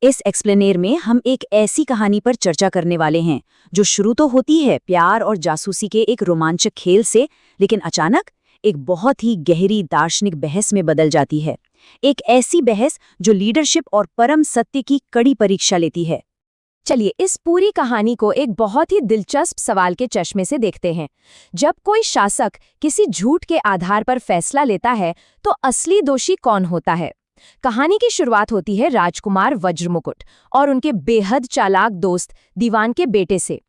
इस एक्सप्लेनेर में हम एक ऐसी कहानी पर चर्चा करने वाले हैं जो शुरू तो होती है प्यार और जासूसी के एक रोमांचक खेल से, लेकिन अचानक एक बहुत ही गहरी दार्शनिक बहस में बदल जाती है। एक ऐसी बहस जो लीडरशिप और परम सत्य की कड़ी परीक्षा लेती है। चलिए इस पूरी कहानी को एक बहुत ही दिलचस्प सवाल के चश्मे से देखते हैं। जब कोई शासक किसी झूठ के आधार पर फैसला लेता है तो असली दोषी कौन होता है? कहानी की शुरुआत होती है राजकुमार वज्रमुकुट और उनके बेहद चालाक दोस्त दीवान के बेटे से।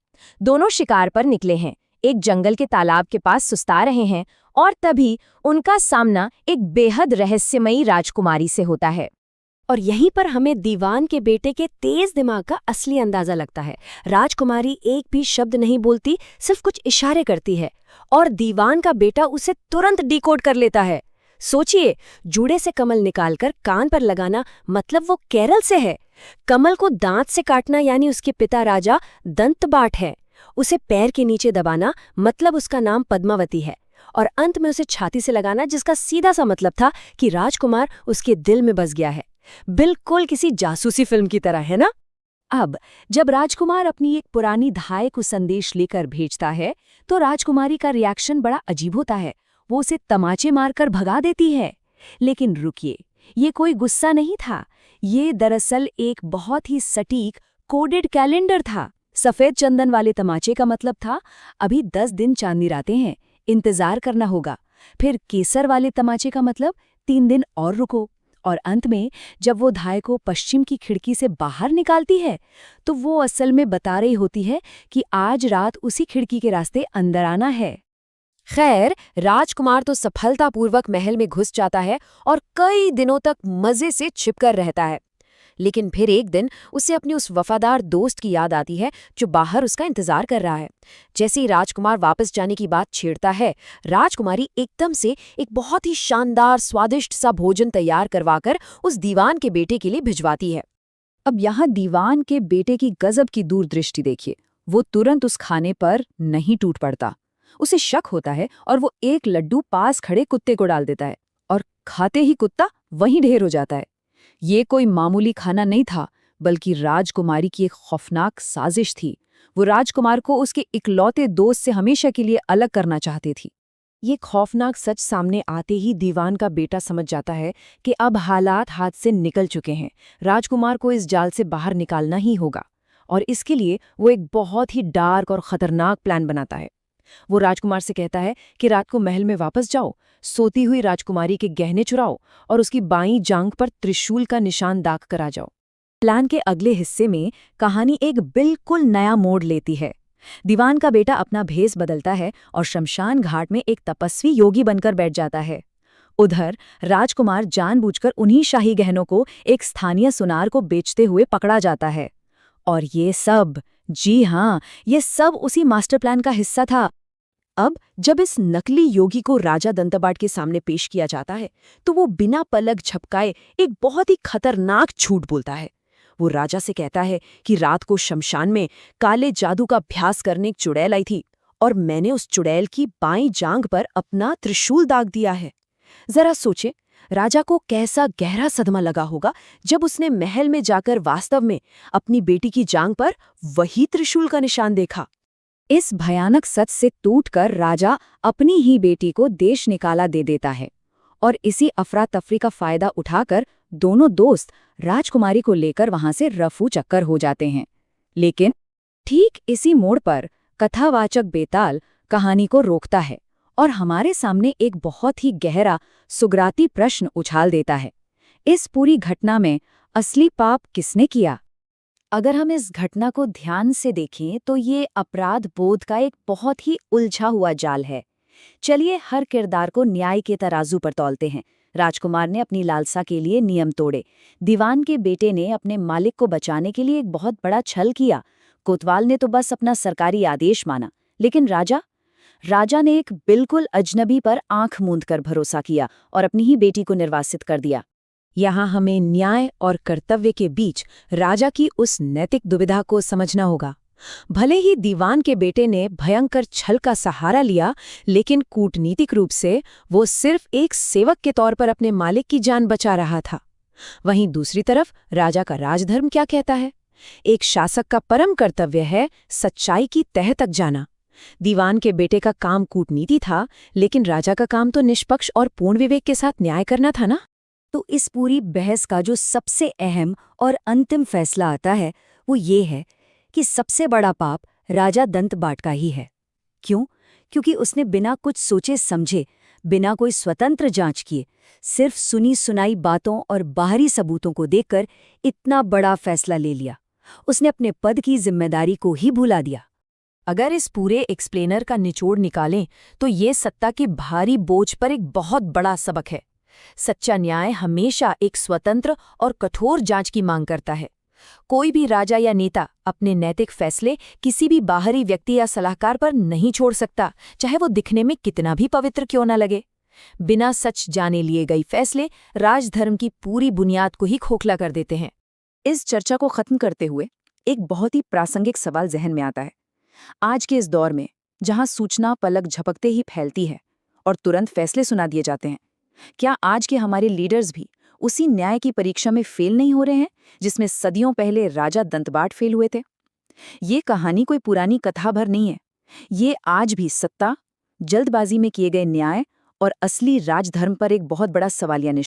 दोनों शिकार पर निकले हैं, एक जंगल के तालाब के पास सुस्ता रहे हैं और तभी उनका सामना एक बेहद रहस्यमयी राजकुमारी से होता है। और यहीं पर हमें दीवान के बेटे के तेज दिमाग का असली अंदाजा लगता है। राजकुमारी एक भी शब्द नहीं बोलती, सिर्फ कुछ इशारे करती है और दीवान का बेटा उसे तुरंत डिकोड कर लेता है। सोचिए, जूड़े से कमल निकालकर कान पर लगाना मतलब वो केरल से है। कमल को दांत से काटना यानी उसके पिता राजा दंतबाट है। उसे पैर के नीचे दबाना मतलब उसका नाम पद्मावती है। और अंत में उसे छाती से लगाना जिसका सीधा सा मतलब था कि राजकुमार उसके दिल में बस गया है। बिल्कुल किसी जासूसी फिल्म की तरह, है ना? अब जब राजकुमार अपनी एक पुरानी धाय को संदेश लेकर भेजता है तो राजकुमारी का रिएक्शन बड़ा अजीब होता है। वो उसे तमाचे मारकर भगा देती है। लेकिन रुकिए, ये कोई गुस्सा नहीं था, ये दरअसल एक बहुत ही सटीक कोडेड कैलेंडर था। सफेद चंदन वाले तमाचे का मतलब था अभी 10 दिन चांदनी रातें हैं, इंतजार करना होगा। फिर केसर वाले तमाचे का मतलब 3 दिन और रुको। और अंत में जब वो धाय को पश्चिम की खिड़की से बाहर निकालती है तो वो असल में बता रही होती है कि आज रात उसी खिड़की के रास्ते अंदर आना है। खैर, राजकुमार तो सफलतापूर्वक महल में घुस जाता है और कई दिनों तक मजे से छिपकर रहता है। लेकिन फिर एक दिन उसे अपने उस वफादार दोस्त की याद आती है जो बाहर उसका इंतजार कर रहा है। जैसे ही राजकुमार वापस जाने की बात छेड़ता है, राजकुमारी एकदम से एक बहुत ही शानदार स्वादिष्ट सा भोजन तैयार करवाकर उस दीवान के बेटे के लिए भिजवाती है। अब यहाँ दीवान के बेटे की गजब की दूरदृष्टि देखिए। वो तुरंत उस खाने पर नहीं टूट पड़ता। उसे शक होता है और वो एक लड्डू पास खड़े कुत्ते को डाल देता है और खाते ही कुत्ता वहीं ढेर हो जाता है। ये कोई मामूली खाना नहीं था, बल्कि राजकुमारी की एक खौफनाक साजिश थी। वो राजकुमार को उसके इकलौते दोस्त से हमेशा के लिए अलग करना चाहती थी। ये खौफनाक सच सामने आते ही दीवान का बेटा समझ जाता है कि अब हालात हाथ से निकल चुके हैं। राजकुमार को इस जाल से बाहर निकालना ही होगा और इसके लिए वो एक बहुत ही डार्क और खतरनाक प्लान बनाता है। वो राजकुमार से कहता है कि रात को महल में वापस जाओ, सोती हुई राजकुमारी के गहने चुराओ और उसकी बाईं जांघ पर त्रिशूल का निशान दाग कर आ जाओ। प्लान के अगले हिस्से में कहानी एक बिल्कुल नया मोड़ लेती है। दीवान का बेटा अपना भेष बदलता है और शमशान घाट में एक तपस्वी योगी बनकर बैठ जाता है। उधर राजकुमार जानबूझकर उन्हीं शाही गहनों को एक स्थानीय सुनार को बेचते हुए पकड़ा जाता है। और ये सब, जी हाँ, ये सब उसी मास्टर प्लान का हिस्सा था। अब जब इस नकली योगी को राजा दंतबाट के सामने पेश किया जाता है तो वो बिना पलक झपकाए एक बहुत ही खतरनाक झूठ बोलता है। वो राजा से कहता है कि रात को शमशान में काले जादू का अभ्यास करने एक चुड़ैल आई थी और मैंने उस चुड़ैल की बाईं जांघ पर अपना त्रिशूल दाग दिया है। जरा सोचे, राजा को कैसा गहरा सदमा लगा होगा जब उसने महल में जाकर वास्तव में अपनी बेटी की जांघ पर वही त्रिशूल का निशान देखा। इस भयानक सच से टूटकर राजा अपनी ही बेटी को देश निकाला दे देता है और इसी अफरा तफरी का फायदा उठाकर दोनों दोस्त राजकुमारी को लेकर वहां से रफू चक्कर हो जाते हैं। लेकिन ठीक इसी मोड़ पर कथावाचक बेताल कहानी को रोकता है और हमारे सामने एक बहुत ही गहरा सुगराती प्रश्न उछाल देता है। इस पूरी घटना में असली पाप किसने किया? अगर हम इस घटना को ध्यान से देखें तो ये अपराध बोध का एक बहुत ही उलझा हुआ जाल है। चलिए हर किरदार को न्याय के तराजू पर तौलते हैं। राजकुमार ने अपनी लालसा के लिए नियम तोड़े, दीवान के बेटे ने अपने मालिक को बचाने के लिए एक बहुत बड़ा छल किया, कोतवाल ने तो बस अपना सरकारी आदेश माना। लेकिन राजा ने एक बिल्कुल अजनबी पर आंख मूंदकर भरोसा किया और अपनी ही बेटी को निर्वासित कर दिया। यहाँ हमें न्याय और कर्तव्य के बीच राजा की उस नैतिक दुविधा को समझना होगा। भले ही दीवान के बेटे ने भयंकर छल का सहारा लिया, लेकिन कूटनीतिक रूप से वो सिर्फ एक सेवक के तौर पर अपने मालिक की जान बचा रहा था। वहीं दूसरी तरफ राजा का राजधर्म क्या कहता है? एक शासक का परम कर्तव्य है सच्चाई की तह तक जाना। दीवान के बेटे का काम कूटनीति था, लेकिन राजा का काम तो निष्पक्ष और पूर्ण विवेक के साथ न्याय करना था ना। तो इस पूरी बहस का जो सबसे अहम और अंतिम फैसला आता है वो ये है कि सबसे बड़ा पाप राजा दंतबाट का ही है। क्यों? क्योंकि उसने बिना कुछ सोचे समझे, बिना कोई स्वतंत्र जांच किए, सिर्फ सुनी सुनाई बातों और बाहरी सबूतों को देखकर इतना बड़ा फैसला ले लिया। उसने अपने पद की जिम्मेदारी को ही भुला दिया। अगर इस पूरे एक्सप्लेनर का निचोड़ निकालें तो ये सत्ता के भारी बोझ पर एक बहुत बड़ा सबक है। सच्चा न्याय हमेशा एक स्वतंत्र और कठोर जांच की मांग करता है। कोई भी राजा या नेता अपने नैतिक फैसले किसी भी बाहरी व्यक्ति या सलाहकार पर नहीं छोड़ सकता, चाहे वो दिखने में कितना भी पवित्र क्यों न लगे। बिना सच जाने लिए गए फैसले राजधर्म की पूरी बुनियाद को ही खोखला कर देते हैं। इस चर्चा को खत्म करते हुए एक बहुत ही प्रासंगिक सवाल जहन में आता है। आज के इस दौर में जहां सूचना पलक झपकते ही फैलती है और तुरंत फैसले सुना दिए जाते हैं, क्या आज के हमारे लीडर्स भी उसी न्याय की परीक्षा में फेल नहीं हो रहे हैं जिसमें सदियों पहले राजा दंतबाट फेल हुए थे? ये कहानी कोई पुरानी कथा भर नहीं है। ये आज भी सत्ता, जल्दबाजी में किए गए न्याय और असली राजधर्म पर एक बहुत बड़ा सवालिया निशान